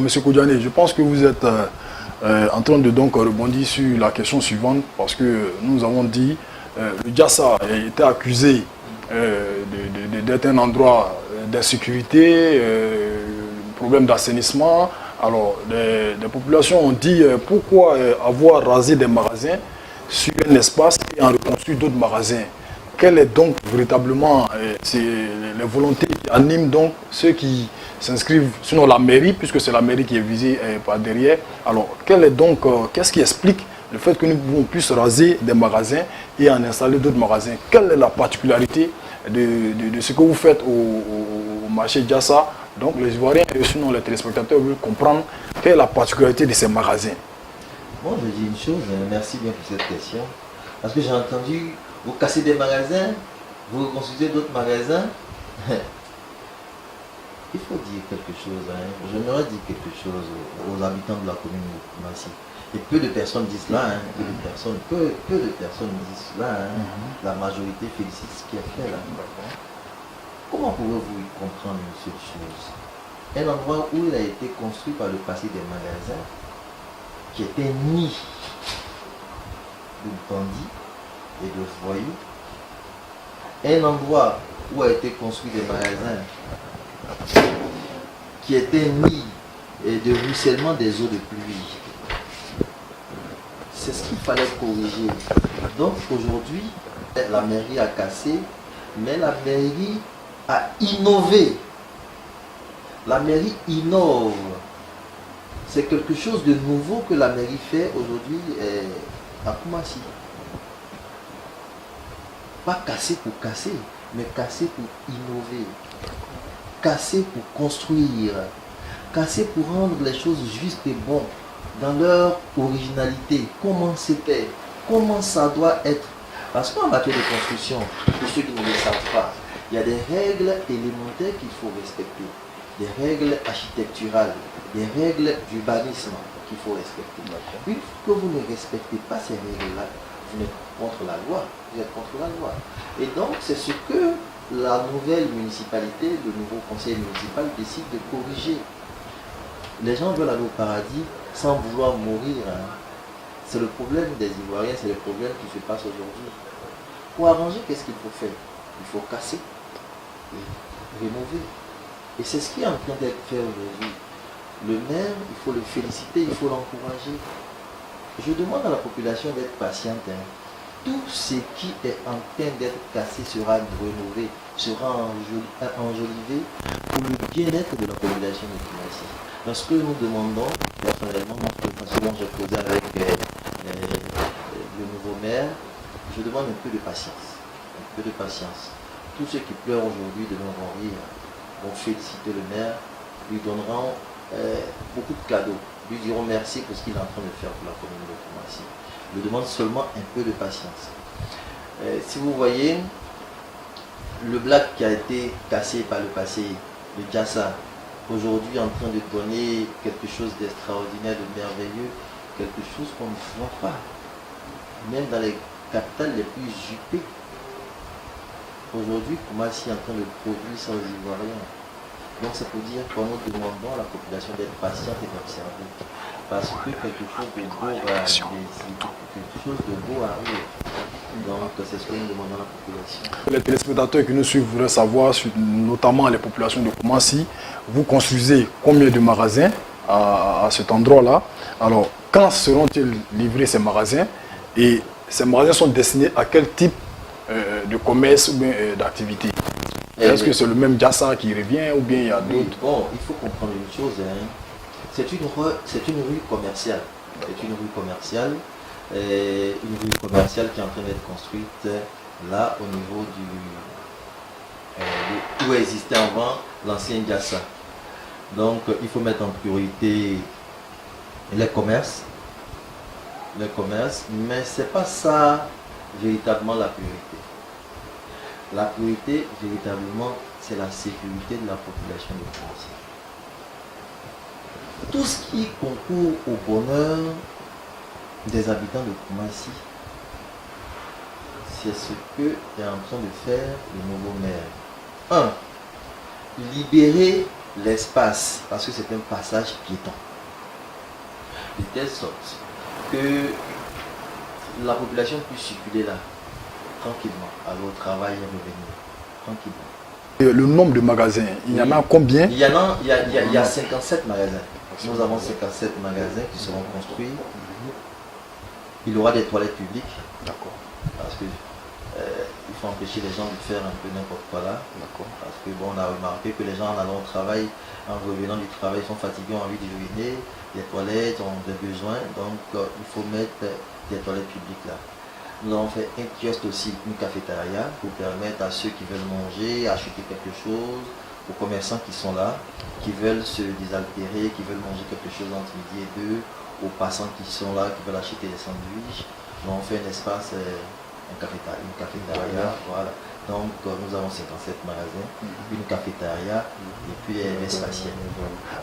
Monsieur Kodjane, je pense que vous êtes en train de donc rebondir sur la question suivante, parce que nous avons dit le Diassa a été accusé d'être un endroit d'insécurité, problème d'assainissement. Alors, des populations ont dit pourquoi avoir rasé des magasins sur un espace et en reconstruire d'autres magasins. Quelles est donc véritablement les volontés qui animent donc ceux qui s'inscrivent, sinon la mairie, puisque c'est la mairie qui est visée par derrière. Alors, qu'est-ce qui explique le fait que nous pouvons plus raser des magasins et en installer d'autres magasins? Quelle est la particularité de ce que vous faites au marché Diassa? Donc les Ivoiriens et sinon les téléspectateurs veulent comprendre quelle est la particularité de ces magasins. Bon, je dis une chose, merci bien pour cette question. Parce que j'ai entendu, vous cassez des magasins, vous reconstruisez d'autres magasins. Il faut dire quelque chose, j'aimerais dire quelque chose aux habitants de la commune de Koumassi. Et peu de personnes disent cela, peu de personnes disent cela. La majorité félicite ce qui est fait là. Comment pouvez-vous y comprendre une seule chose? Un endroit où il a été construit par le passé des magasins qui était nid de bandits et de voyous. Un endroit où a été construit des magasins qui était nid de ruissellement des eaux de pluie. C'est ce qu'il fallait corriger. Donc aujourd'hui, la mairie a cassé, mais la mairie a innové. La mairie innove. C'est quelque chose de nouveau que la mairie fait aujourd'hui à Koumassi. Pas casser pour casser, mais casser pour innover. Casser pour construire. Casser pour rendre les choses justes et bonnes dans leur originalité. Comment c'était, comment ça doit être. Parce qu'en matière de construction, pour ceux qui ne le savent pas, il y a des règles élémentaires qu'il faut respecter. Des règles architecturales, des règles d'urbanisme qu'il faut respecter. Une fois que vous ne respectez pas ces règles-là, vous êtes contre la loi. Vous êtes contre la loi. Et donc, c'est ce que la nouvelle municipalité, le nouveau conseil municipal décide de corriger. Les gens veulent aller au paradis sans vouloir mourir. C'est le problème des Ivoiriens, c'est le problème qui se passe aujourd'hui. Pour arranger, qu'est-ce qu'il faut faire? Il faut casser et rénover. Et c'est ce qui est en train d'être fait aujourd'hui. Le maire, il faut le féliciter, il faut l'encourager. Je demande à la population d'être patiente. Tout ce qui est en train d'être cassé sera rénové, sera enjolivé pour le bien-être de la population de Koumassi. Parce que nous demandons, personnellement, moi j'ai causé avec le nouveau maire, je demande un peu de patience. Un peu de patience. Tous ceux qui pleurent aujourd'hui devront rire, vont féliciter le maire, lui donneront beaucoup de cadeaux, lui diront merci pour ce qu'il est en train de faire pour la commune de Koumassi. Je demande seulement un peu de patience. Si vous voyez, le black qui a été cassé par le passé, le Diassa, aujourd'hui en train de donner quelque chose d'extraordinaire, de merveilleux, quelque chose qu'on ne voit pas. Même dans les capitales les plus huppées. Aujourd'hui, Koumassi est en train de produire sans Ivoiriens. Donc c'est pour dire que nous demandons à la population d'être patiente et d'observer. Parce que quelque chose de beau va arriver ici. Quelque chose de beau arrive. Donc c'est ce que nous demandons à la population. Les téléspectateurs qui nous suivent voudraient savoir, notamment les populations de Koumassi, vous construisez combien de magasins à cet endroit-là? Alors, quand seront-ils livrés ces magasins? Et ces magasins sont destinés à quel type de commerce ou bien d'activité? Est-ce que c'est le même Diassa qui revient ou bien il y a d'autres? Bon, il faut comprendre une chose. C'est une rue commerciale. C'est une rue commerciale. Une rue commerciale qui est en train d'être construite là au niveau où existait avant l'ancien Diassa. Donc il faut mettre en priorité les commerces, mais c'est pas ça véritablement la priorité. La priorité véritablement c'est la sécurité de la population de Koumassi. Tout ce qui concourt au bonheur des habitants de Koumassi, c'est ce que est en train de faire le nouveau maire. 1. Libérer l'espace, parce que c'est un passage piéton, de telle sorte que la population puisse circuler là, tranquillement, aller au travail et revenir, tranquillement. Et le nombre de magasins, il y en a combien? Il y a 57 magasins. Nous avons 57 magasins qui seront construits. Il y aura des toilettes publiques. D'accord. Parce que il faut empêcher les gens de faire un peu n'importe quoi là. D'accord. Parce que bon, on a remarqué que les gens en allant au travail, en revenant du travail, sont fatigués, ont envie de uriner. Les toilettes ont des besoins. Donc il faut mettre des toilettes publiques là. Nous avons fait un kiosque aussi, une cafétéria, pour permettre à ceux qui veulent manger, acheter quelque chose, aux commerçants qui sont là, qui veulent se désaltérer, qui veulent manger quelque chose entre midi et 2, aux passants qui sont là, qui veulent acheter des sandwichs. Nous avons fait un espace, une cafétéria, voilà. Donc nous avons 57 magasins, une cafétéria et puis des spatiales.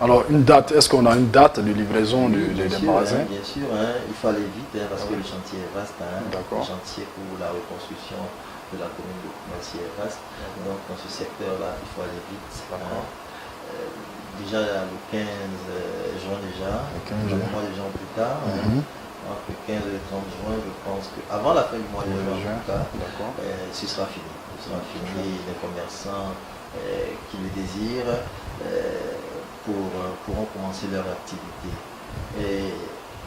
Alors une date, est-ce qu'on a une date de livraison des magasins? Bien sûr, il faut aller vite parce que le chantier est vaste. Le chantier pour la reconstruction de la commune de Koumassi est vaste. Donc dans ce secteur-là, il faut aller vite. Déjà le 15 juin déjà, un mois déjà plus tard. Entre le 15 et le 30 juin, je pense qu'avant la fin du mois de juin, en tout cas, ce sera fini. Ce sera fini. Les commerçants qui le désirent pourront commencer leur activité. Et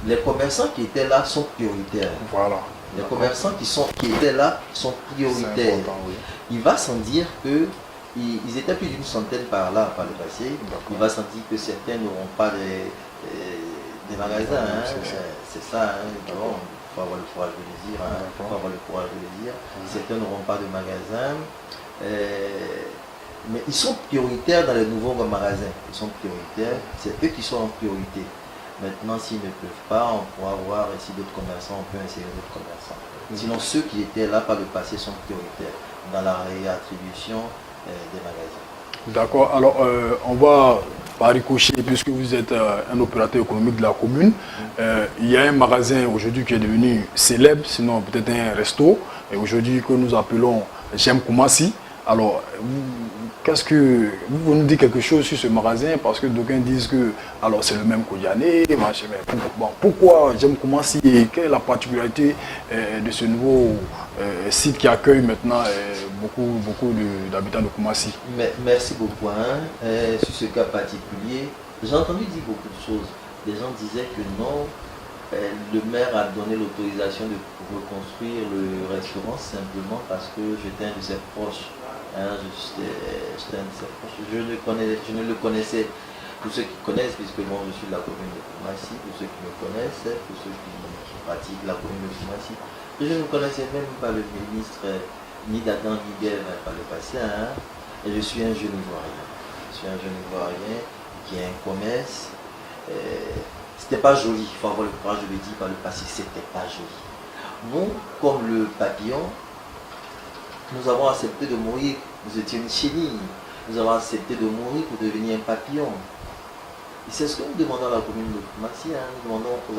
les commerçants qui étaient là sont prioritaires. Voilà. Les commerçants qui étaient là sont prioritaires. Oui. Il va sans dire que ils étaient plus d'une centaine par là, par le passé. Il va sans dire que certains n'auront pas des magasins. C'est ça. Il faut avoir le courage de le dire. Il faut avoir le courage de le dire. Certains n'auront pas de magasins. Mais ils sont prioritaires dans les nouveaux magasins. Ils sont prioritaires. C'est eux qui sont en priorité. Maintenant, s'ils ne peuvent pas, on pourra voir si d'autres commerçants, on peut insérer d'autres commerçants. Sinon, ceux qui étaient là par le passé sont prioritaires dans la réattribution des magasins. D'accord. Alors, on va par ricochet, puisque vous êtes un opérateur économique de la commune. Il y a un magasin aujourd'hui qui est devenu célèbre, sinon peut-être un resto, et aujourd'hui que nous appelons J'aime Koumassi. Alors, qu'est-ce que vous nous dites quelque chose sur ce magasin? Parce que d'aucuns disent que alors c'est le même qu'Odiané, machin. Bon, pourquoi J'aime Koumassi et quelle est la particularité de ce nouveau site qui accueille maintenant beaucoup d'habitants de Koumassi? Merci beaucoup. Sur ce cas particulier, j'ai entendu dire beaucoup de choses. Les gens disaient que non, le maire a donné l'autorisation de reconstruire le restaurant simplement parce que j'étais un de ses proches. J'étais un de ses proches. Je ne le connaissais, pour ceux qui connaissent, puisque moi je suis de la commune de Koumassi, pour ceux qui me connaissent, pour ceux qui pratiquent la commune de Koumassi. Je ne connaissais même pas le ministre, ni d'Adam ni d'Ève par le passé. Et je suis un jeune Ivoirien. Je suis un jeune Ivoirien qui a un commerce. C'était pas joli, il faut avoir le courage de le dire par le passé, c'était pas joli. Nous, comme le papillon, nous avons accepté de mourir, nous étions une chenille, nous avons accepté de mourir pour devenir un papillon. Et c'est ce que nous demandons à la commune de Koumassi, nous demandons aux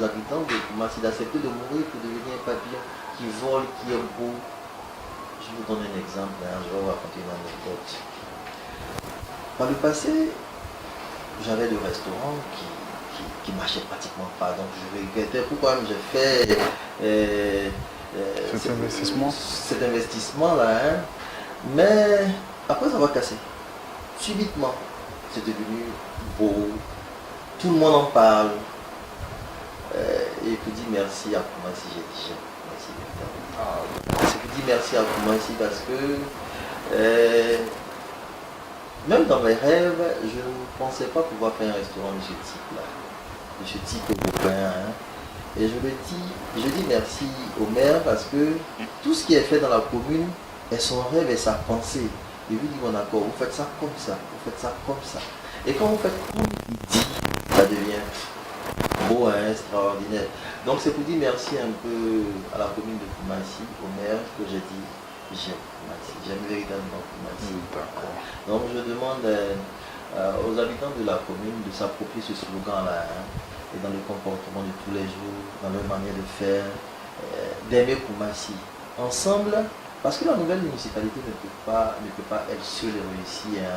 habitants de Koumassi d'accepter de mourir pour devenir un papillon qui vole, qui est beau. Je vous donne un exemple, je vais vous raconter une anecdote. Par le passé, j'avais le restaurant qui marchait pratiquement pas, donc je regrettais pourquoi j'ai fait cet investissement là, mais après ça va casser subitement. C'est devenu beau, tout le monde en parle, et pour dire merci à Koumassi, j'ai dit merci. Je dis merci à Koumassi parce que même dans mes rêves, je ne pensais pas pouvoir faire un restaurant de ce type là, de ce type européen. Et je dis merci au maire parce que tout ce qui est fait dans la commune est son rêve et sa pensée. Et vous dites, bon d'accord, vous faites ça comme ça, vous faites ça comme ça. Et quand vous faites comme il dit, ça devient beau, extraordinaire. Donc c'est pour dire merci un peu à la commune de Koumassi, au maire, que j'ai dit j'aime Koumassi, j'aime véritablement Koumassi. Donc je demande aux habitants de la commune de s'approprier ce slogan-là, et dans le comportement de tous les jours, dans leur manière de faire, d'aimer Koumassi. Ensemble, parce que la nouvelle municipalité ne peut pas elle seule réussir.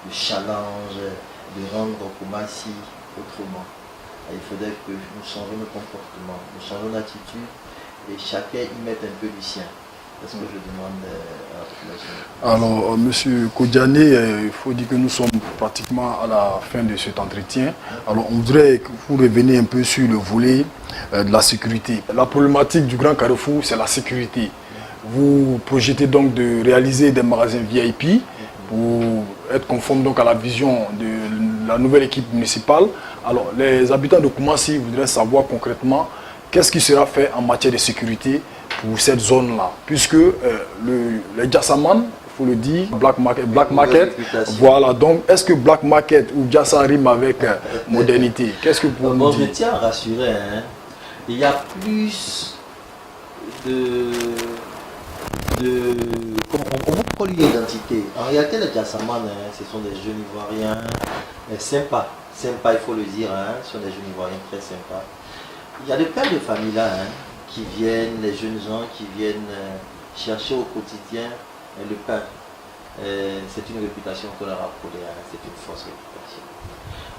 de challenge, de rendre Koumassi autrement. Il faudrait que nous changions nos comportements, nous changions d'attitude et chacun y mette un peu du sien. C'est ce que je demande à la population. Alors, Monsieur Kodjane, il faut dire que nous sommes pratiquement à la fin de cet entretien. Alors, on voudrait que vous reveniez un peu sur le volet de la sécurité. La problématique du Grand Carrefour, c'est la sécurité. Vous projetez donc de réaliser des magasins VIP pour être conforme donc à la vision de la nouvelle équipe municipale. Alors, les habitants de Koumassi voudraient savoir concrètement qu'est-ce qui sera fait en matière de sécurité pour cette zone-là. Puisque les Jassaman, il faut le dire, Black Market, voilà. Donc, est-ce que Black Market ou Jassa rime avec modernité? Qu'est-ce que vous nous dites? Je tiens à rassurer, hein, il y a plus on vous prend l'identité. En réalité, les Jassaman, hein, ce sont des jeunes Ivoiriens sympas, il faut le dire, hein, ce sont des jeunes Ivoiriens très sympas. Il y a des pères de famille là, hein, qui viennent, les jeunes gens qui viennent chercher au quotidien le pain. C'est une réputation qu'on leur a collée, hein, c'est une fausse réputation.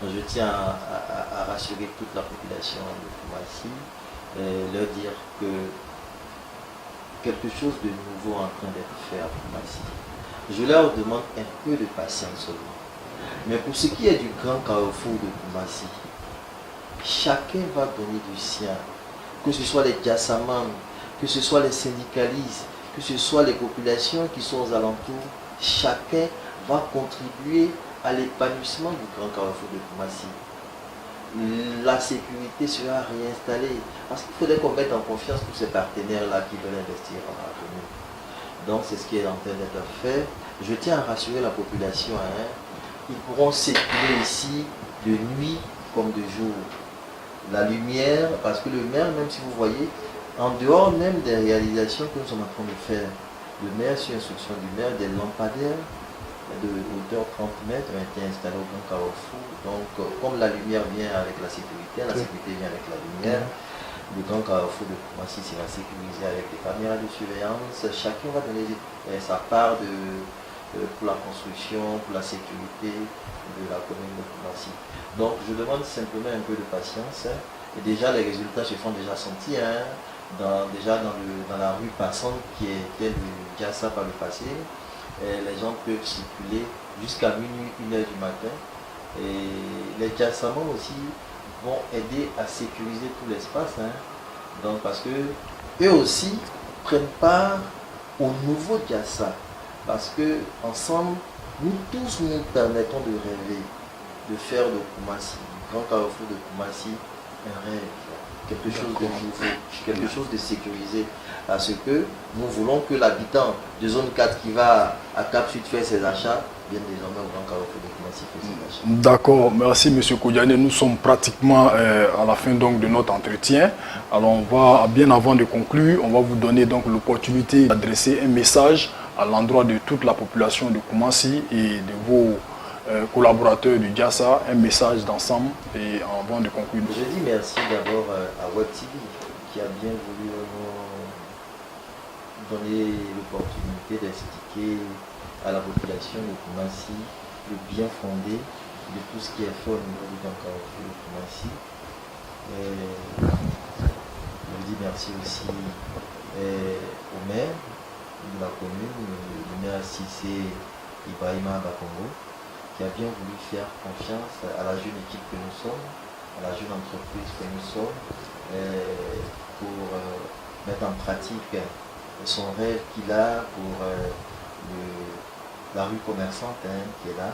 Donc je tiens à rassurer toute la population de Koumassi, leur dire que quelque chose de nouveau est en train d'être fait à Koumassi. Je leur demande un peu de patience seulement. Mais pour ce qui est du grand carrefour de Koumassi, chacun va donner du sien. Que ce soit les Jassaman, que ce soit les syndicalistes, que ce soit les populations qui sont aux alentours, chacun va contribuer à l'épanouissement du grand carrefour de Koumassi. La sécurité sera réinstallée parce qu'il faudrait qu'on mette en confiance tous ces partenaires-là qui veulent investir dans la commune. Donc c'est ce qui est en train d'être fait. Je tiens à rassurer la population, hein, ils pourront circuler ici de nuit comme de jour. La lumière, parce que le maire, même si vous voyez, en dehors même des réalisations que nous sommes en train de faire, le maire, sur instruction du maire, des lampadaires de hauteur 30 mètres ont été installés au Grand Carrefour. Donc, comme la lumière vient avec la sécurité vient avec la lumière, le Grand Carrefour de Koumassi sera sécurisé avec des caméras de surveillance. Chacun va donner sa part pour la construction, pour la sécurité de la commune de Koumassi. Donc je demande simplement un peu de patience. Hein. Et déjà les résultats se font déjà sentir. Hein, dans la rue passante qui était le Jassa par le passé. Et les gens peuvent circuler jusqu'à minuit, 1h du matin. Et les Jassamans aussi vont aider à sécuriser tout l'espace. Hein. Donc parce que eux aussi prennent part au nouveau Jassa. Parce que ensemble, nous tous nous permettons de rêver, de faire de Koumassi, du grand carrefour de Koumassi, un rêve, quelque chose de nouveau, quelque chose de sécurisé. Parce que nous voulons que l'habitant de zone 4 qui va à Cap Sud faire ses achats vienne désormais au grand carrefour de Koumassi faire ses achats. D'accord, merci M. Kodjane. Nous sommes pratiquement à la fin donc, de notre entretien. Alors on va, bien avant de conclure, on va vous donner donc l'opportunité d'adresser un message à l'endroit de toute la population de Koumassi et de vos collaborateurs du Jassa, un message d'ensemble et avant de conclure. Je dis merci d'abord à Web TV qui a bien voulu nous donner l'opportunité d'expliquer à la population de Koumassi le bien fondé de tout ce qui est fait au niveau du Grand Carrefour de Koumassi. Je dis merci aussi au maire de la commune, le maire Cissé Ibrahima Bakongo, qui a bien voulu faire confiance à la jeune équipe que nous sommes, à la jeune entreprise que nous sommes, pour mettre en pratique son rêve qu'il a pour la rue commerçante qui est là.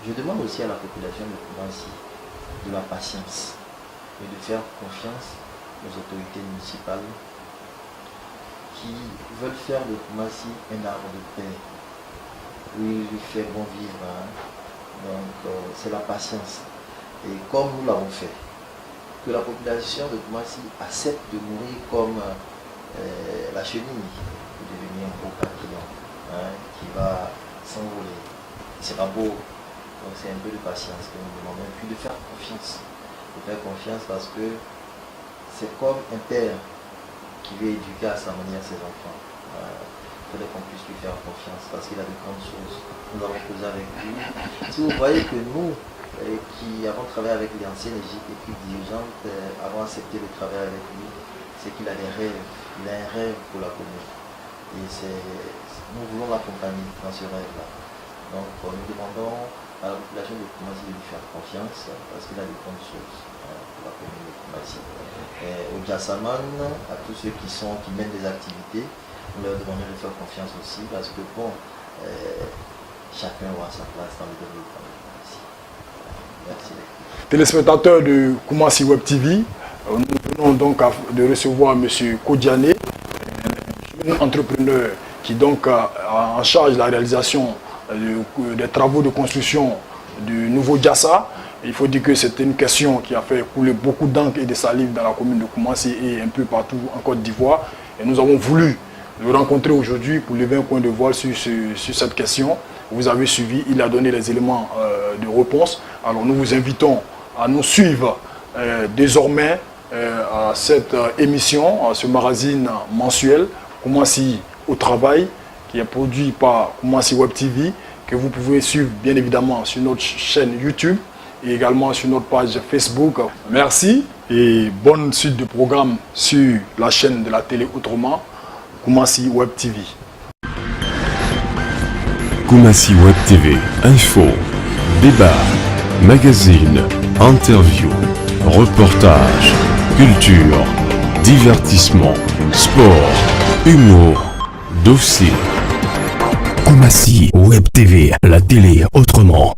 Je demande aussi à la population de Koumassi de la patience et de faire confiance aux autorités municipales qui veulent faire de Koumassi un arbre de paix. Oui, lui fait bon vivre. Hein. Donc c'est la patience. Et comme nous l'avons fait, que la population de Koumassi accepte de mourir comme la chenille pour devenir un beau papillon qui va s'envoler. C'est pas beau. Donc c'est un peu de patience que nous demandons. Et puis de faire confiance. De faire confiance parce que c'est comme un père qui veut éduquer à sa manière ses enfants. fallait qu'on puisse lui faire confiance parce qu'il a de grandes choses. Nous avons causé avec lui. Si vous voyez que nous, qui avons travaillé avec l'ancienne équipe dirigeante, avons accepté de travailler avec lui, c'est qu'il a des rêves. Il a un rêve pour la commune. Et nous voulons l'accompagner dans ce rêve-là. Donc nous demandons à la population de Koumassi de lui faire confiance parce qu'il a de grandes choses pour la commune de Koumassi. Au Jassaman, à tous ceux qui mènent des activités, nous leur demandons de faire confiance aussi parce que bon, chacun aura sa place dans le développement de Koumassi. Merci. Téléspectateurs de Koumassi Web TV, nous venons donc de recevoir M. Kodiané, un entrepreneur qui donc a en charge la réalisation des travaux de construction du nouveau Jassa. Il faut dire que c'est une question qui a fait couler beaucoup d'encre et de salive dans la commune de Koumassi et un peu partout en Côte d'Ivoire. Et nous avons voulu le rencontrer aujourd'hui pour lever un point de voile sur cette question. Vous avez suivi, il a donné les éléments de réponse. Alors nous vous invitons à nous suivre désormais à cette émission, à ce magazine mensuel Koumassi au travail, qui est produit par Koumassi Web TV, que vous pouvez suivre bien évidemment sur notre chaîne YouTube et également sur notre page Facebook. Merci et bonne suite de programme sur la chaîne de la télé autrement, Koumassi Web TV. Koumassi Web TV, info, débat, magazine, interview, reportage, culture, divertissement, sport, humour, dossier. Koumassi Web TV, la télé autrement.